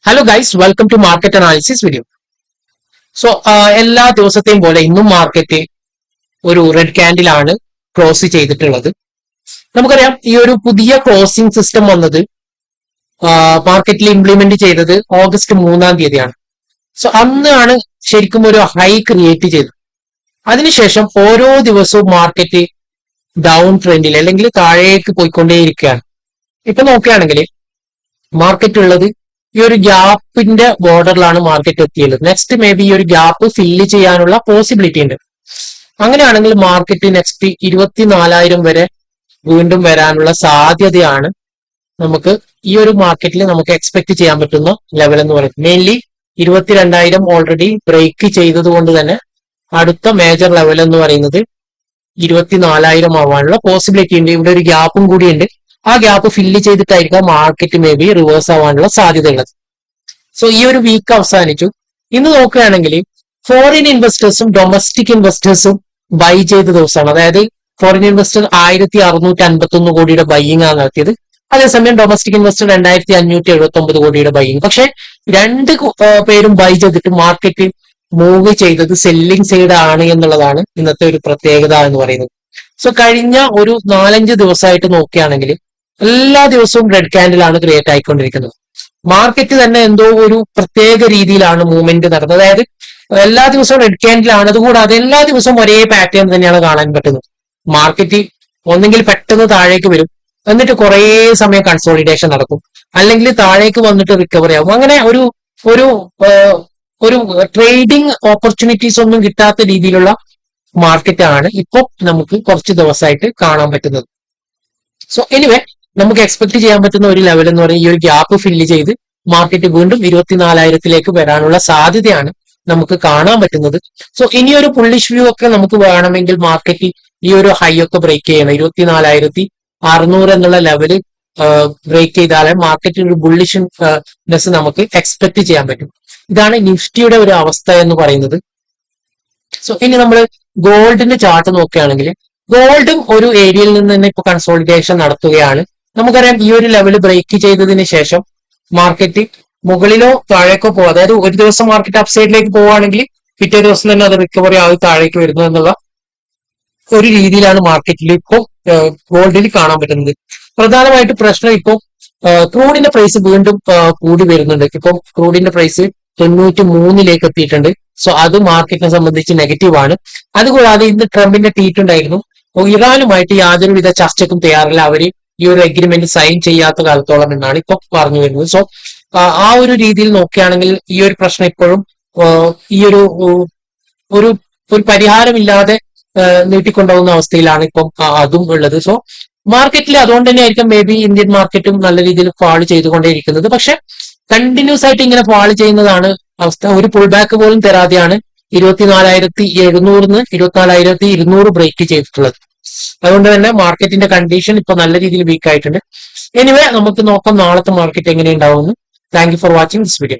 Hello guys, welcome to market analysis video. So എല്ലാ ദിവസത്തെയും പോലെ ഇന്നും മാർക്കറ്റ് ഒരു റെഡ് ക്യാൻഡിലാണ് ക്ലോസ് ചെയ്തിട്ടുള്ളത്. നമുക്കറിയാം ഈ ഒരു പുതിയ ക്ലോസിംഗ് സിസ്റ്റം വന്നത് മാർക്കറ്റിൽ ഇംപ്ലിമെന്റ് ചെയ്തത് ഓഗസ്റ്റ് 3-ാം തീയതിയാണ്. സോ അന്നാണ് ശരിക്കും ഒരു ഹൈ ക്രിയേറ്റ് ചെയ്തത്. അതിനുശേഷം ഓരോ ദിവസവും മാർക്കറ്റ് ഡൗൺ ട്രെൻഡിൽ അല്ലെങ്കിൽ താഴേക്ക് പോയിക്കൊണ്ടേയിരിക്കുകയാണ്. ഇപ്പൊ നോക്കുകയാണെങ്കിൽ മാർക്കറ്റ് ഉള്ളത് ഈ ഒരു ഗ്യാപ്പിന്റെ ബോർഡറിലാണ് മാർക്കറ്റ് എത്തിയത്. നെക്സ്റ്റ് മേ ബി ഈ ഒരു ഗ്യാപ്പ് ഫില്ല് ചെയ്യാനുള്ള പോസിബിലിറ്റി ഉണ്ട്. അങ്ങനെയാണെങ്കിൽ മാർക്കറ്റ് നെക്സ്റ്റ് 24,000 വരെ വീണ്ടും വരാനുള്ള സാധ്യതയാണ് നമുക്ക് ഈ ഒരു മാർക്കറ്റിൽ നമുക്ക് എക്സ്പെക്ട് ചെയ്യാൻ പറ്റുന്ന ലെവൽ എന്ന് പറയുന്നത്. മെയിൻലി 22,000 ഓൾറെഡി ബ്രേക്ക് ചെയ്തത് കൊണ്ട് തന്നെ അടുത്ത മേജർ ലെവൽ എന്ന് പറയുന്നത് 24,000 ആവാനുള്ള പോസിബിലിറ്റി ഉണ്ട്. ഇവിടെ ഒരു ഗ്യാപ്പും കൂടിയുണ്ട്. ആ ഗ്യാപ്പ് ഫില്ല് ചെയ്തിട്ടായിരിക്കാം മാർക്കറ്റ് മേ ബി റിവേഴ്സ് ആവാനുള്ള സാധ്യതയുള്ളത്. സോ ഈ ഒരു വീക്ക് അവസാനിച്ചു. ഇന്ന് നോക്കുകയാണെങ്കിൽ ഫോറിൻ ഇൻവെസ്റ്റേഴ്സും ഡൊമസ്റ്റിക് ഇൻവെസ്റ്റേഴ്സും ബൈ ചെയ്ത ദിവസമാണ്. അതായത് ഫോറിൻ ഇൻവെസ്റ്റർ 1,651 കോടിയുടെ ബൈയിങ് ആണ് നടത്തിയത്. അതേസമയം ഡൊമസ്റ്റിക് ഇൻവെസ്റ്റർ 2,579 കോടിയുടെ ബൈയിങ്. പക്ഷെ രണ്ട് പേരും ബൈ ചെയ്തിട്ട് മാർക്കറ്റ് മൂവ് ചെയ്തത് സെല്ലിംഗ് സൈഡ് ആണ് എന്നുള്ളതാണ് ഇന്നത്തെ ഒരു പ്രത്യേകത എന്ന് പറയുന്നത്. സോ കഴിഞ്ഞ ഒരു 4-5 ദിവസമായിട്ട് നോക്കുകയാണെങ്കിൽ എല്ലാ ദിവസവും റെഡ് ക്യാൻഡിലാണ് ക്രിയേറ്റ് ആയിക്കൊണ്ടിരിക്കുന്നത്. മാർക്കറ്റ് തന്നെ എന്തോ ഒരു പ്രത്യേക രീതിയിലാണ് മൂവ്മെന്റ് നടന്നത്. അതായത് എല്ലാ ദിവസവും റെഡ് ക്യാൻഡിലാണ്. അതുകൂടാതെ എല്ലാ ദിവസവും ഒരേ പാറ്റേൺ തന്നെയാണ് കാണാൻ പറ്റുന്നത്. മാർക്കറ്റ് ഒന്നെങ്കിൽ പെട്ടെന്ന് താഴേക്ക് വരും, എന്നിട്ട് കുറേ സമയം കൺസോളിഡേഷൻ നടക്കും, അല്ലെങ്കിൽ താഴേക്ക് വന്നിട്ട് റിക്കവറി ആവും. അങ്ങനെ ഒരു ഒരു ഒരു ട്രേഡിംഗ് ഓപ്പർച്യൂണിറ്റീസ് ഒന്നും കിട്ടാത്ത രീതിയിലുള്ള മാർക്കറ്റാണ് ഇപ്പൊ നമുക്ക് കുറച്ച് ദിവസമായിട്ട് കാണാൻ പറ്റുന്നത്. സോ എനിവേ നമുക്ക് എക്സ്പെക്ട് ചെയ്യാൻ പറ്റുന്ന ഒരു ലെവൽ എന്ന് പറയുന്നത് ഈ ഒരു ഗ്യാപ്പ് ഫില്ല് ചെയ്ത് മാർക്കറ്റ് വീണ്ടും 24,000 വേറാനുള്ള സാധ്യതയാണ് നമുക്ക് കാണാൻ പറ്റുന്നത്. സോ ഇനിയൊരു പുള്ളിഷ് വ്യൂ ഒക്കെ നമുക്ക് വേണമെങ്കിൽ മാർക്കറ്റ് ഈ ഒരു ഹൈ ഒക്കെ ബ്രേക്ക് ചെയ്യണം. 24,600 എന്നുള്ള ലെവല് ബ്രേക്ക് ചെയ്താലേ മാർക്കറ്റിൽ ഒരു ബുള്ളിഷ്നെസ് നമുക്ക് എക്സ്പെക്ട് ചെയ്യാൻ പറ്റും. ഇതാണ് നിഫ്റ്റിയുടെ ഒരു അവസ്ഥ എന്ന് പറയുന്നത്. സോ ഇനി നമ്മൾ ഗോൾഡിന്റെ ചാർട്ട് നോക്കുകയാണെങ്കിൽ ഗോൾഡും ഒരു ഏരിയയിൽ നിന്ന് തന്നെ ഇപ്പൊ കൺസോളിഡേഷൻ നടത്തുകയാണ്. നമുക്കറിയാം ഈ ഒരു ലെവൽ ബ്രേക്ക് ചെയ്തതിന് ശേഷം മാർക്കറ്റ് മുകളിലോ താഴേക്കോ പോകും. അതായത് ഒരു ദിവസം മാർക്കറ്റ് അപ്സൈഡിലേക്ക് പോവുകയാണെങ്കിൽ പിറ്റേ ദിവസം തന്നെ അത് റിക്കവറി ആയി താഴേക്ക് വരുന്നു എന്നുള്ള ഒരു രീതിയിലാണ് മാർക്കറ്റിൽ ഇപ്പോൾ ഗോൾഡിൽ കാണാൻ പറ്റുന്നത്. പ്രധാനമായിട്ട് പ്രശ്നം ഇപ്പോൾ ക്രൂഡിന്റെ പ്രൈസ് വീണ്ടും കൂടി വരുന്നുണ്ട്. ഇപ്പം ക്രൂഡിന്റെ പ്രൈസ് 93 എത്തിയിട്ടുണ്ട്. സോ അത് മാർക്കറ്റിനെ സംബന്ധിച്ച് നെഗറ്റീവ് ആണ്. അതുകൂടാതെ ഇന്ന് ട്രംപിന്റെ ട്വീറ്റ് ഉണ്ടായിരുന്നു, ഇറാനുമായിട്ട് യാതൊരുവിധ ചർച്ചയ്ക്കും തയ്യാറല്ല, അവര് ഈ ഒരു എഗ്രിമെന്റ് സൈൻ ചെയ്യാത്ത കാലത്തോളം എന്നാണ് ഇപ്പൊ പറഞ്ഞു വരുന്നത്. സോ ആ ഒരു രീതിയിൽ നോക്കുകയാണെങ്കിൽ ഈ ഒരു പ്രശ്നം ഇപ്പോഴും ഈ ഒരു ഒരു ഒരു പരിഹാരമില്ലാതെ നീട്ടിക്കൊണ്ടുപോകുന്ന അവസ്ഥയിലാണ് ഇപ്പം അതും ഉള്ളത്. സോ മാർക്കറ്റിൽ അതുകൊണ്ട് തന്നെ ആയിരിക്കും മേ ബി ഇന്ത്യൻ മാർക്കറ്റും നല്ല രീതിയിൽ ഫാൾ ചെയ്തുകൊണ്ടേയിരിക്കുന്നത്. പക്ഷെ കണ്ടിന്യൂസ് ആയിട്ട് ഇങ്ങനെ ഫാൾ ചെയ്യുന്നതാണ് അവസ്ഥ. ഒരു പുൾ ബാക്ക് പോലും തരാതെയാണ് 24,700 24,200 ബ്രേക്ക് ചെയ്തിട്ടുള്ളത്. അതുകൊണ്ട് തന്നെ മാർക്കറ്റിന്റെ കണ്ടീഷൻ ഇപ്പൊ നല്ല രീതിയിൽ വീക്ക് ആയിട്ടുണ്ട്. എനിവേ നമുക്ക് നോക്കാം നാളത്തെ മാർക്കറ്റ് എങ്ങനെ ഉണ്ടാവുമെന്ന്. Thank you for watching this video.